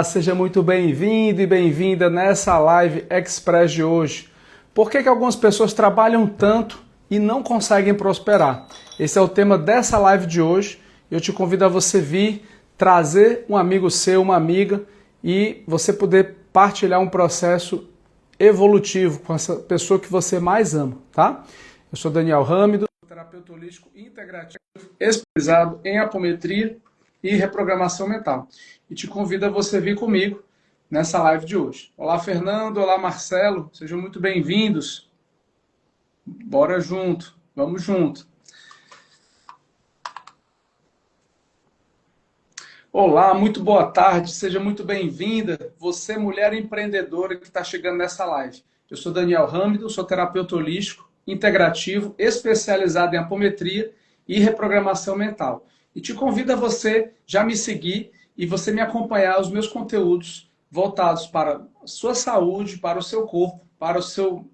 Seja muito bem-vindo e bem-vinda nessa live express de hoje. Por que algumas pessoas trabalham tanto e não conseguem prosperar? Esse é o tema dessa live de hoje. Eu te convido a você vir trazer um amigo seu, uma amiga, e você poder partilhar um processo evolutivo com essa pessoa que você mais ama, tá? Eu sou Daniel Râmido, terapeuta holístico integrativo, especializado em apometria e reprogramação mental. E te convido a você vir comigo nessa live de hoje. Olá, Fernando. Olá, Marcelo. Sejam muito bem-vindos. Bora junto. Vamos junto. Olá, muito boa tarde. Seja muito bem-vinda. Você, mulher empreendedora que está chegando nessa live. Eu sou Daniel Râmido, sou terapeuta holístico integrativo, especializado em apometria e reprogramação mental. E te convido a você já me seguir e você me acompanhar os meus conteúdos voltados para a sua saúde, para o seu corpo, para o seu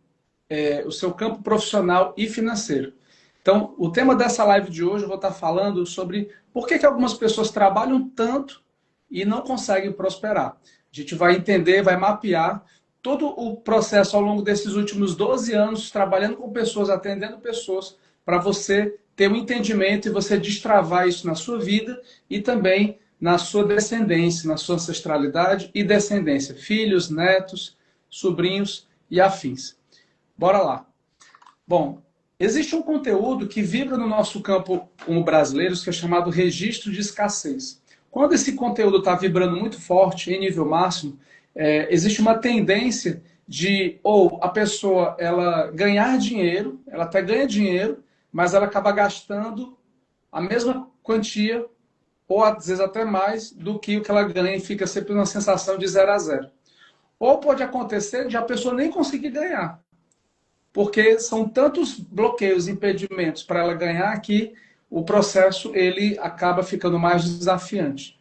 campo profissional e financeiro. Então, o tema dessa live de hoje eu vou estar falando sobre por que algumas pessoas trabalham tanto e não conseguem prosperar. A gente vai entender, vai mapear todo o processo ao longo desses últimos 12 anos, trabalhando com pessoas, atendendo pessoas, para você ter um entendimento e você destravar isso na sua vida e também na sua descendência, na sua ancestralidade e descendência. Filhos, netos, sobrinhos e afins. Bora lá. Bom, existe um conteúdo que vibra no nosso campo como brasileiros, que é chamado registro de escassez. Quando esse conteúdo está vibrando muito forte, em nível máximo, existe uma tendência de, ou a pessoa ela ganhar dinheiro, ela até ganha dinheiro, mas ela acaba gastando a mesma quantia, ou às vezes até mais, do que o que ela ganha e fica sempre uma sensação de 0 a 0. Ou pode acontecer de a pessoa nem conseguir ganhar, porque são tantos bloqueios, impedimentos para ela ganhar que o processo ele acaba ficando mais desafiante.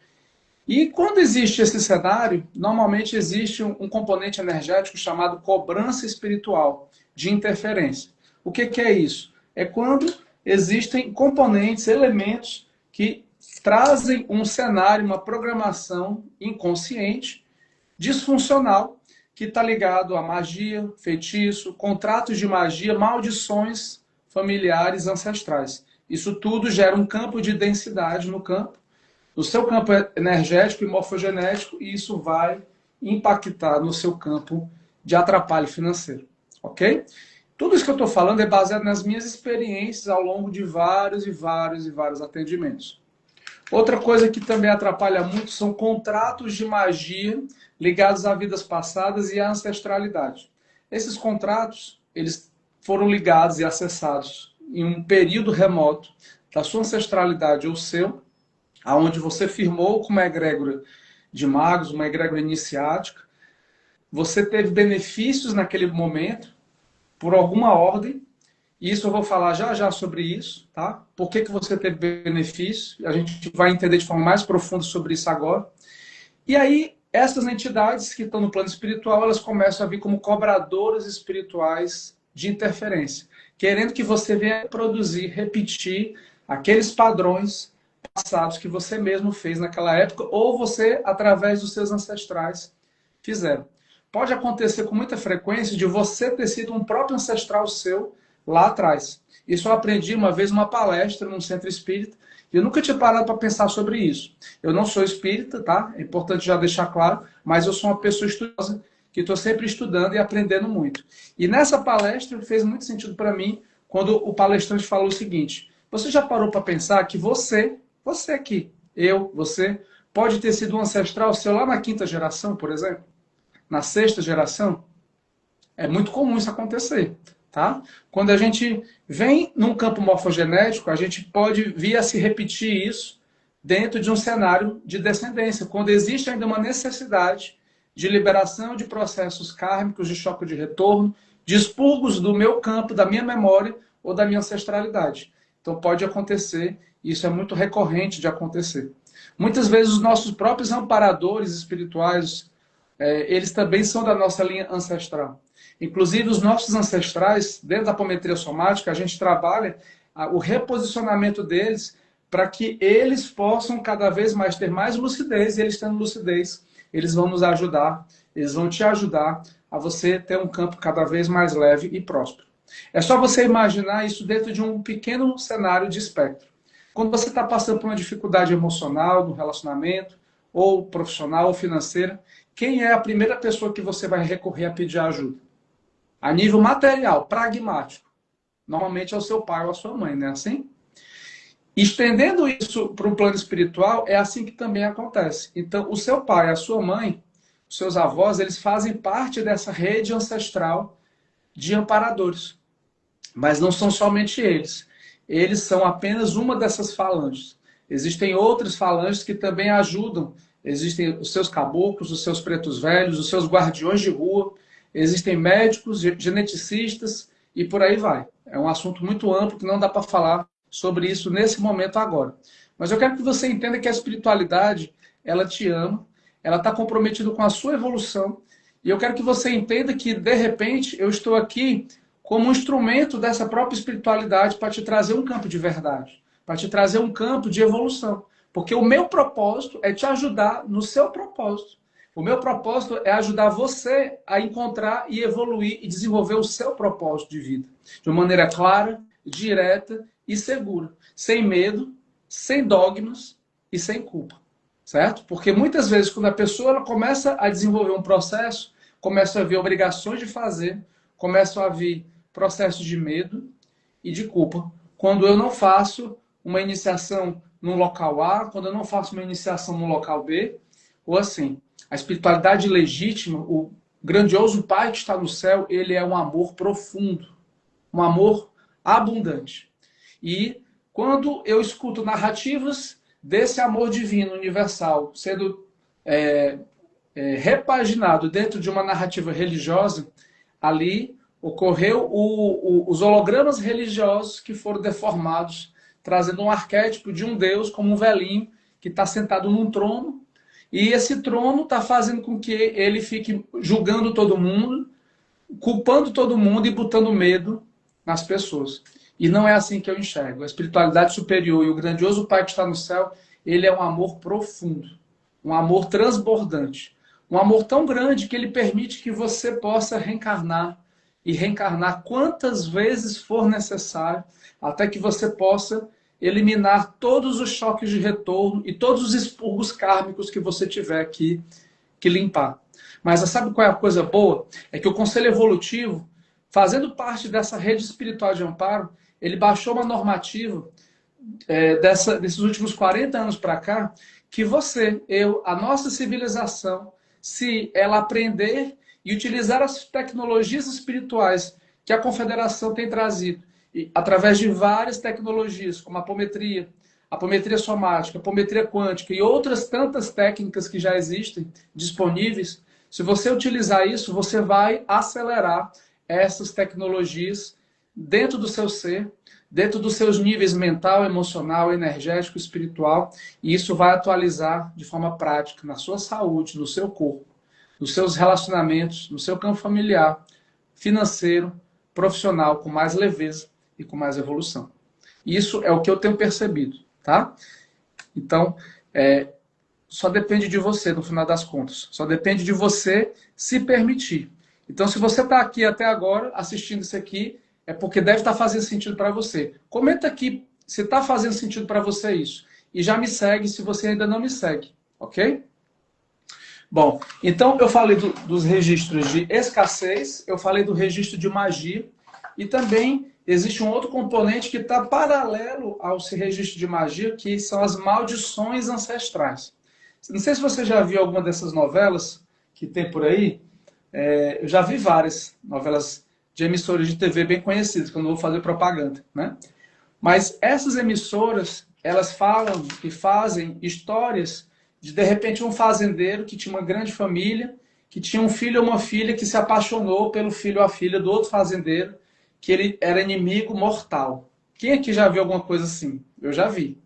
E quando existe esse cenário, normalmente existe um componente energético chamado cobrança espiritual de interferência. O que é isso? É quando existem componentes, elementos que trazem um cenário, uma programação inconsciente, disfuncional, que está ligado a magia, feitiço, contratos de magia, maldições familiares ancestrais. Isso tudo gera um campo de densidade no seu campo energético e morfogenético, e isso vai impactar no seu campo de atrapalho financeiro. Ok? Tudo isso que eu estou falando é baseado nas minhas experiências ao longo de vários e vários atendimentos. Outra coisa que também atrapalha muito são contratos de magia ligados a vidas passadas e à ancestralidade. Esses contratos, eles foram ligados e acessados em um período remoto da sua ancestralidade ou seu, aonde você firmou com uma egrégora de magos, uma egrégora iniciática, você teve benefícios naquele momento, por alguma ordem, e isso eu vou falar já já sobre isso, tá? Por que você teve benefício? A gente vai entender de forma mais profunda sobre isso agora. E aí, essas entidades que estão no plano espiritual, elas começam a vir como cobradoras espirituais de interferência, querendo que você venha produzir, repetir aqueles padrões passados que você mesmo fez naquela época, ou você, através dos seus ancestrais, fizeram. Pode acontecer com muita frequência de você ter sido um próprio ancestral seu lá atrás. Isso eu aprendi uma vez numa palestra num centro espírita, e eu nunca tinha parado para pensar sobre isso. Eu não sou espírita, tá? É importante já deixar claro, mas eu sou uma pessoa estudiosa, que estou sempre estudando e aprendendo muito. E nessa palestra fez muito sentido para mim, quando o palestrante falou o seguinte: você já parou para pensar que você aqui, você, pode ter sido um ancestral seu lá na 5ª geração, por exemplo? Na 6ª geração? É muito comum isso acontecer, tá? Quando a gente vem num campo morfogenético, a gente pode vir a se repetir isso dentro de um cenário de descendência, quando existe ainda uma necessidade de liberação de processos kármicos, de choque de retorno, de expurgos do meu campo, da minha memória ou da minha ancestralidade. Então pode acontecer, e isso é muito recorrente de acontecer. Muitas vezes os nossos próprios amparadores espirituais, eles também são da nossa linha ancestral. Inclusive, os nossos ancestrais, dentro da apometria somática, a gente trabalha o reposicionamento deles para que eles possam cada vez mais ter mais lucidez, e eles tendo lucidez, eles vão nos ajudar, eles vão te ajudar a você ter um campo cada vez mais leve e próspero. É só você imaginar isso dentro de um pequeno cenário de espectro. Quando você está passando por uma dificuldade emocional no relacionamento, ou profissional ou financeira, quem é a primeira pessoa que você vai recorrer a pedir ajuda? A nível material, pragmático. Normalmente é o seu pai ou a sua mãe, não é assim? Estendendo isso para o plano espiritual, é assim que também acontece. Então, o seu pai, a sua mãe, os seus avós, eles fazem parte dessa rede ancestral de amparadores. Mas não são somente eles. Eles são apenas uma dessas falanges. Existem outras falanges que também ajudam. Existem os seus caboclos, os seus pretos velhos, os seus guardiões de rua. Existem médicos, geneticistas e por aí vai. É um assunto muito amplo que não dá para falar sobre isso nesse momento agora. Mas eu quero que você entenda que a espiritualidade, ela te ama, ela está comprometida com a sua evolução. E eu quero que você entenda que, de repente, eu estou aqui como um instrumento dessa própria espiritualidade para te trazer um campo de verdade, para te trazer um campo de evolução. Porque o meu propósito é te ajudar no seu propósito. O meu propósito é ajudar você a encontrar e evoluir e desenvolver o seu propósito de vida. De uma maneira clara, direta e segura. Sem medo, sem dogmas e sem culpa. Certo? Porque muitas vezes, quando a pessoa ela começa a desenvolver um processo, começa a ver obrigações de fazer, começa a vir processos de medo e de culpa. Quando eu não faço uma iniciação no local A, quando eu não faço uma iniciação no local B, ou assim. A espiritualidade legítima, o grandioso Pai que está no céu, ele é um amor profundo, um amor abundante. E quando eu escuto narrativas desse amor divino, universal, sendo repaginado dentro de uma narrativa religiosa, ali ocorreu os hologramas religiosos que foram deformados, trazendo um arquétipo de um Deus como um velhinho que está sentado num trono, e esse trono está fazendo com que ele fique julgando todo mundo, culpando todo mundo e botando medo nas pessoas. E não é assim que eu enxergo. A espiritualidade superior e o grandioso Pai que está no céu, ele é um amor profundo, um amor transbordante, um amor tão grande que ele permite que você possa reencarnar e reencarnar quantas vezes for necessário, até que você possa eliminar todos os choques de retorno e todos os expurgos kármicos que você tiver que limpar. Mas sabe qual é a coisa boa? É que o Conselho Evolutivo, fazendo parte dessa rede espiritual de amparo, ele baixou uma normativa desses últimos 40 anos para cá, que você, eu, a nossa civilização, se ela aprender e utilizar as tecnologias espirituais que a Confederação tem trazido, através de várias tecnologias, como a apometria somática, a apometria quântica e outras tantas técnicas que já existem disponíveis, se você utilizar isso, você vai acelerar essas tecnologias dentro do seu ser, dentro dos seus níveis mental, emocional, energético, espiritual, e isso vai atualizar de forma prática na sua saúde, no seu corpo, nos seus relacionamentos, no seu campo familiar, financeiro, profissional, com mais leveza e com mais evolução. Isso é o que eu tenho percebido, tá? Então, só depende de você, no final das contas. Só depende de você se permitir. Então, se você está aqui até agora, assistindo isso aqui, é porque deve estar fazendo sentido para você. Comenta aqui se está fazendo sentido para você isso. E já me segue se você ainda não me segue, ok? Bom, então eu falei dos registros de escassez, eu falei do registro de magia, e também existe um outro componente que está paralelo ao registro de magia, que são as maldições ancestrais. Não sei se você já viu alguma dessas novelas que tem por aí. Eu já vi várias novelas de emissoras de TV bem conhecidas, que eu não vou fazer propaganda, né? Mas essas emissoras, elas falam e fazem histórias de repente, um fazendeiro que tinha uma grande família, que tinha um filho ou uma filha que se apaixonou pelo filho ou a filha do outro fazendeiro, que ele era inimigo mortal. Quem aqui já viu alguma coisa assim? Eu já vi.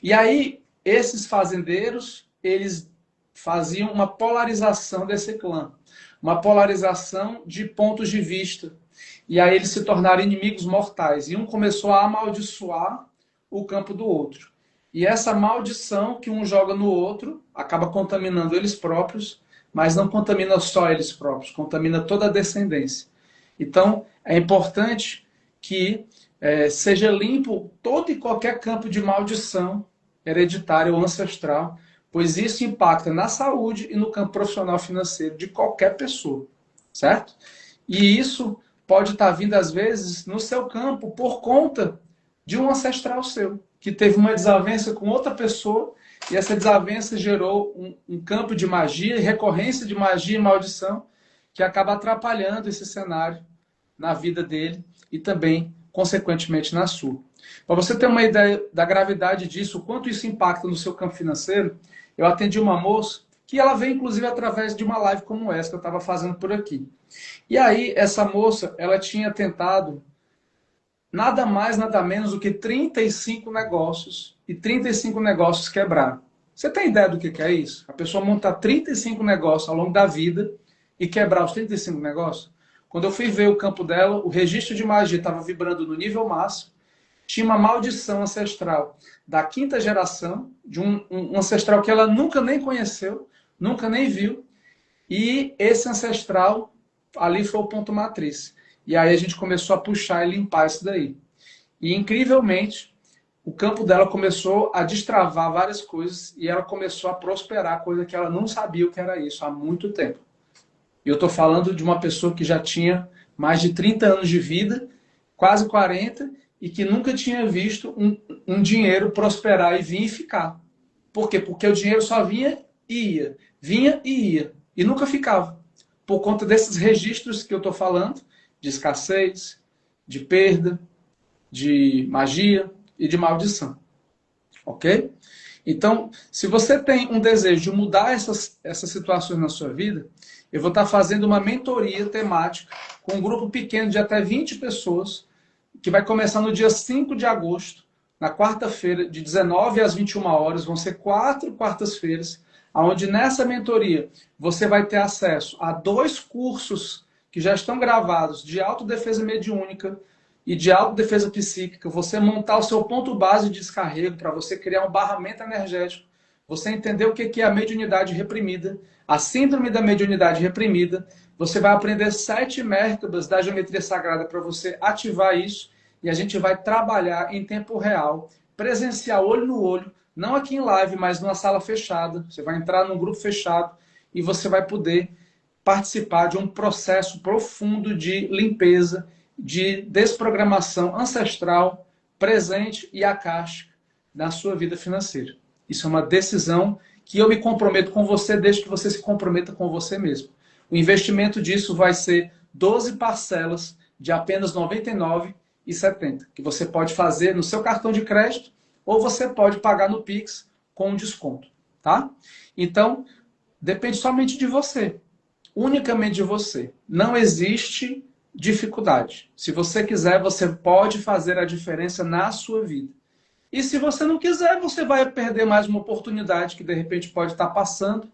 E aí, esses fazendeiros, eles faziam uma polarização desse clã. Uma polarização de pontos de vista. E aí eles se tornaram inimigos mortais. E um começou a amaldiçoar o campo do outro. E essa maldição que um joga no outro acaba contaminando eles próprios, mas não contamina só eles próprios, contamina toda a descendência. Então, é importante que seja limpo todo e qualquer campo de maldição hereditária ou ancestral, pois isso impacta na saúde e no campo profissional financeiro de qualquer pessoa, certo? E isso pode estar vindo, às vezes, no seu campo por conta de um ancestral seu, que teve uma desavença com outra pessoa e essa desavença gerou um campo de magia, recorrência de magia e maldição, que acaba atrapalhando esse cenário na vida dele e também, consequentemente, na sua. Para você ter uma ideia da gravidade disso, o quanto isso impacta no seu campo financeiro, eu atendi uma moça que ela veio, inclusive, através de uma live como essa que eu estava fazendo por aqui. E aí, essa moça, ela tinha tentado nada mais, nada menos do que 35 negócios, e 35 negócios quebraram. Você tem ideia do que é isso? A pessoa montar 35 negócios ao longo da vida e quebrar os 35 negócios? Quando eu fui ver o campo dela, o registro de magia estava vibrando no nível máximo, tinha uma maldição ancestral da quinta geração, de um ancestral que ela nunca nem conheceu, nunca nem viu, e esse ancestral ali foi o ponto matriz. E aí a gente começou a puxar e limpar isso daí. E incrivelmente, o campo dela começou a destravar várias coisas e ela começou a prosperar, coisa que ela não sabia o que era isso há muito tempo. E eu estou falando de uma pessoa que já tinha mais de 30 anos de vida, quase 40, e que nunca tinha visto um dinheiro prosperar e vir e ficar. Por quê? Porque o dinheiro só vinha e ia, vinha e ia, e nunca ficava. Por conta desses registros que eu estou falando, de escassez, de perda, de magia e de maldição. Ok? Então, se você tem um desejo de mudar essas situações na sua vida, eu vou estar fazendo uma mentoria temática com um grupo pequeno de até 20 pessoas, que vai começar no dia 5 de agosto, na quarta-feira, de 19 às 21 horas. Vão ser 4 quartas-feiras, onde nessa mentoria você vai ter acesso a 2 cursos que já estão gravados de autodefesa mediúnica e de autodefesa psíquica. Você montar o seu ponto base de descarrego para você criar um barramento energético, você entender o que é a mediunidade reprimida, a síndrome da mediunidade reprimida. Você vai aprender 7 Merkabas da geometria sagrada para você ativar isso, e a gente vai trabalhar em tempo real, presencial, olho no olho, não aqui em live, mas numa sala fechada. Você vai entrar num grupo fechado e você vai poder participar de um processo profundo de limpeza, de desprogramação ancestral, presente e akáshica na sua vida financeira. Isso é uma decisão que eu me comprometo com você desde que você se comprometa com você mesmo. O investimento disso vai ser 12 parcelas de apenas R$ 99,70, que você pode fazer no seu cartão de crédito ou você pode pagar no Pix com um desconto, tá? Então, depende somente de você, unicamente de você. Não existe dificuldade. Se você quiser, você pode fazer a diferença na sua vida. E se você não quiser, você vai perder mais uma oportunidade que de repente pode estar passando,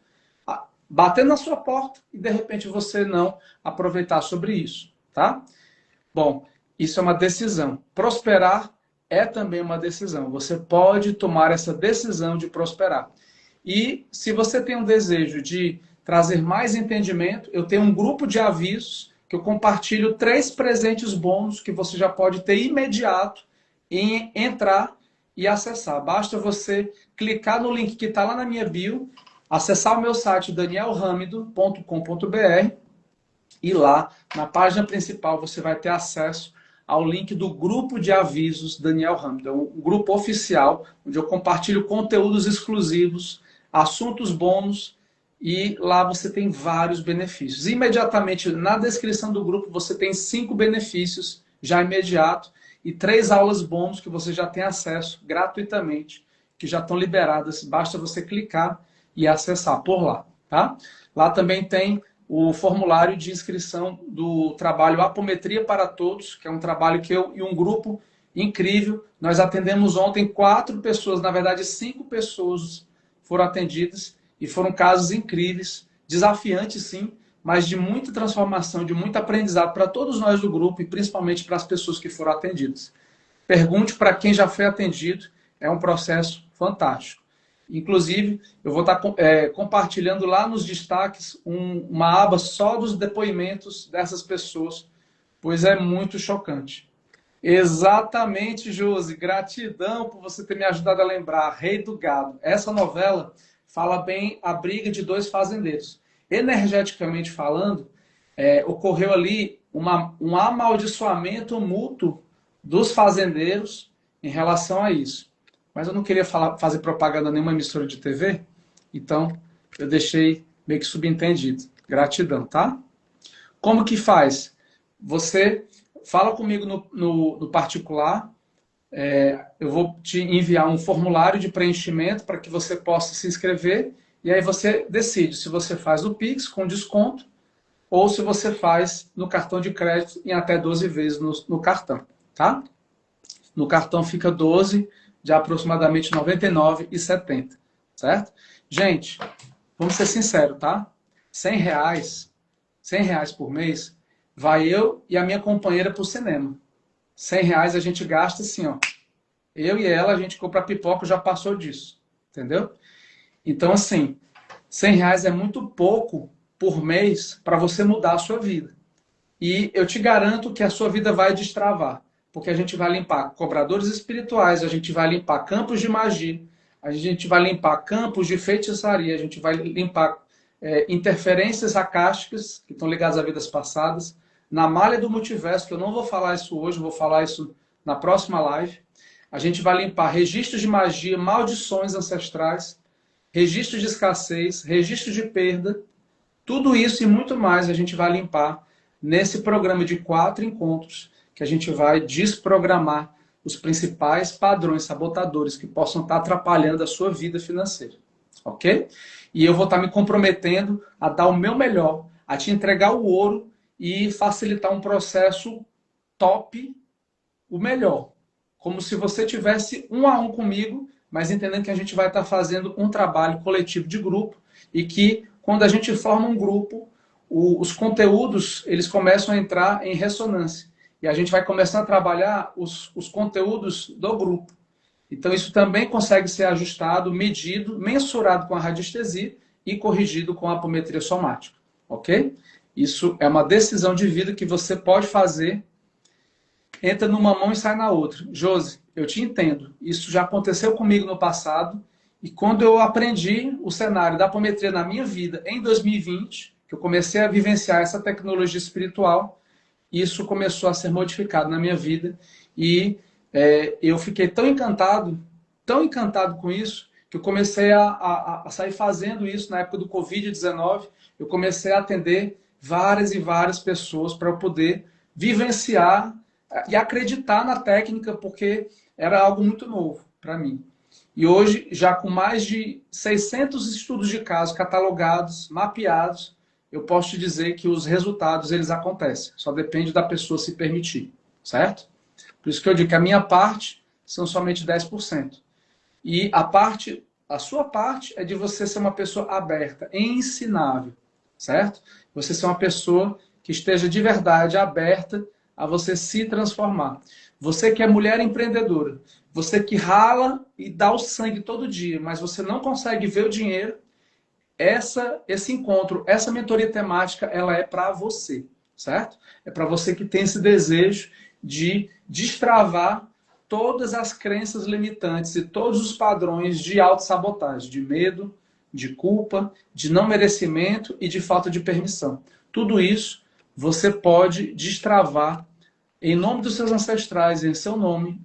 batendo na sua porta e de repente você não aproveitar sobre isso, tá? Bom, isso é uma decisão. Prosperar é também uma decisão. Você pode tomar essa decisão de prosperar. E se você tem um desejo de trazer mais entendimento, eu tenho um grupo de avisos que eu compartilho 3 presentes bônus que você já pode ter imediato em entrar e acessar. Basta você clicar no link que está lá na minha bio, acessar o meu site danielramido.com.br e lá na página principal você vai ter acesso ao link do grupo de avisos Daniel Ramido. É um grupo oficial onde eu compartilho conteúdos exclusivos, assuntos bônus, e lá você tem vários benefícios. Imediatamente na descrição do grupo você tem 5 benefícios já imediato e 3 aulas bônus que você já tem acesso gratuitamente, que já estão liberadas. Basta você clicar e acessar por lá, tá? Lá também tem o formulário de inscrição do trabalho Apometria para Todos, que é um trabalho que eu e um grupo incrível, nós atendemos ontem 4 pessoas, na verdade 5 pessoas foram atendidas e foram casos incríveis, desafiantes sim, mas de muita transformação, de muito aprendizado para todos nós do grupo e principalmente para as pessoas que foram atendidas. Pergunte para quem já foi atendido, é um processo fantástico. Inclusive, eu vou estar compartilhando lá nos destaques uma aba só dos depoimentos dessas pessoas, pois é muito chocante. Exatamente, Josi. Gratidão por você ter me ajudado a lembrar. Rei do Gado. Essa novela fala bem a briga de dois fazendeiros. Energeticamente falando, ocorreu ali um amaldiçoamento mútuo dos fazendeiros em relação a isso. Mas eu não queria fazer propaganda nenhuma emissora de TV, então eu deixei meio que subentendido. Gratidão, tá? Como que faz? Você fala comigo no particular, eu vou te enviar um formulário de preenchimento para que você possa se inscrever e aí você decide se você faz o Pix com desconto ou se você faz no cartão de crédito em até 12 vezes no cartão, tá? No cartão fica 12 de aproximadamente R$ 99,70, certo? Gente, vamos ser sinceros, tá? R$ 100 por mês, vai eu e a minha companheira para o cinema. R$ 100 a gente gasta assim, ó. Eu e ela, a gente compra pipoca, já passou disso, entendeu? Então, assim, R$ 100 é muito pouco por mês para você mudar a sua vida. E eu te garanto que a sua vida vai destravar, porque a gente vai limpar cobradores espirituais, a gente vai limpar campos de magia, a gente vai limpar campos de feitiçaria, a gente vai limpar interferências acásticas que estão ligadas a vidas passadas, na malha do multiverso, que eu não vou falar isso hoje, vou falar isso na próxima live. A gente vai limpar registros de magia, maldições ancestrais, registros de escassez, registros de perda, tudo isso e muito mais a gente vai limpar nesse programa de 4 encontros, que a gente vai desprogramar os principais padrões sabotadores que possam estar atrapalhando a sua vida financeira. Ok? E eu vou estar me comprometendo a dar o meu melhor, a te entregar o ouro e facilitar um processo top, o melhor. Como se você tivesse um a um comigo, mas entendendo que a gente vai estar fazendo um trabalho coletivo de grupo e que quando a gente forma um grupo, os conteúdos eles começam a entrar em ressonância. E a gente vai começar a trabalhar os conteúdos do grupo. Então, isso também consegue ser ajustado, medido, mensurado com a radiestesia e corrigido com a apometria somática. Ok? Isso é uma decisão de vida que você pode fazer. Entra numa mão e sai na outra. Josi, eu te entendo. Isso já aconteceu comigo no passado. E quando eu aprendi o cenário da apometria na minha vida em 2020, que eu comecei a vivenciar essa tecnologia espiritual, isso começou a ser modificado na minha vida. E eu fiquei tão encantado com isso, que eu comecei a sair fazendo isso na época do Covid-19. Eu comecei a atender várias e várias pessoas para eu poder vivenciar e acreditar na técnica, porque era algo muito novo para mim. E hoje, já com mais de 600 estudos de caso catalogados, mapeados, eu posso te dizer que os resultados eles acontecem. Só depende da pessoa se permitir, certo? Por isso que eu digo que a minha parte são somente 10%. E a sua parte é de você ser uma pessoa aberta, ensinável, certo? Você ser uma pessoa que esteja de verdade aberta a você se transformar. Você que é mulher empreendedora, você que rala e dá o sangue todo dia, mas você não consegue ver o dinheiro, esse encontro, essa mentoria temática, ela é para você, certo? É para você que tem esse desejo de destravar todas as crenças limitantes e todos os padrões de autossabotagem, de medo, de culpa, de não merecimento e de falta de permissão. Tudo isso você pode destravar em nome dos seus ancestrais, em seu nome,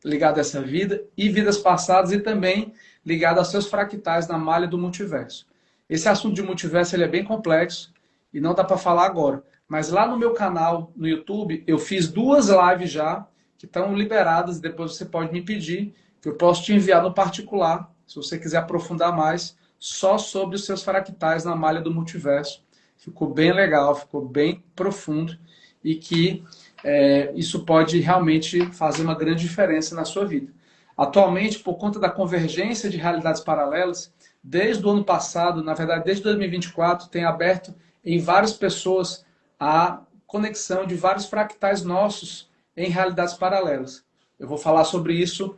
ligado a essa vida e vidas passadas e também ligado aos seus fractais na malha do multiverso. Esse assunto de multiverso ele é bem complexo e não dá para falar agora. Mas lá no meu canal, no YouTube, eu fiz 2 lives já, que estão liberadas, depois você pode me pedir, que eu posso te enviar no particular, se você quiser aprofundar mais, só sobre os seus fractais na malha do multiverso. Ficou bem legal, ficou bem profundo e que isso pode realmente fazer uma grande diferença na sua vida. Atualmente, por conta da convergência de realidades paralelas, desde o ano passado, na verdade, desde 2024, tem aberto em várias pessoas a conexão de vários fractais nossos em realidades paralelas. Eu vou falar sobre isso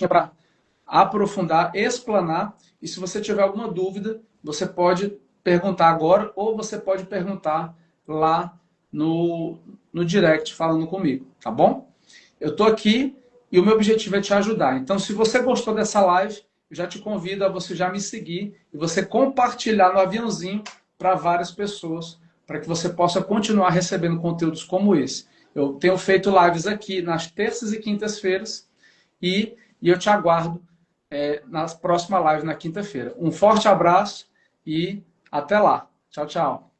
para aprofundar, explanar. E se você tiver alguma dúvida, você pode perguntar agora ou você pode perguntar lá no direct falando comigo, tá bom? Eu estou aqui e o meu objetivo é te ajudar. Então, se você gostou dessa live, eu já te convido a você já me seguir e você compartilhar no aviãozinho para várias pessoas, para que você possa continuar recebendo conteúdos como esse. Eu tenho feito lives aqui nas terças e quintas-feiras e eu te aguardo nas próximas lives na quinta-feira. Um forte abraço e até lá. Tchau, tchau.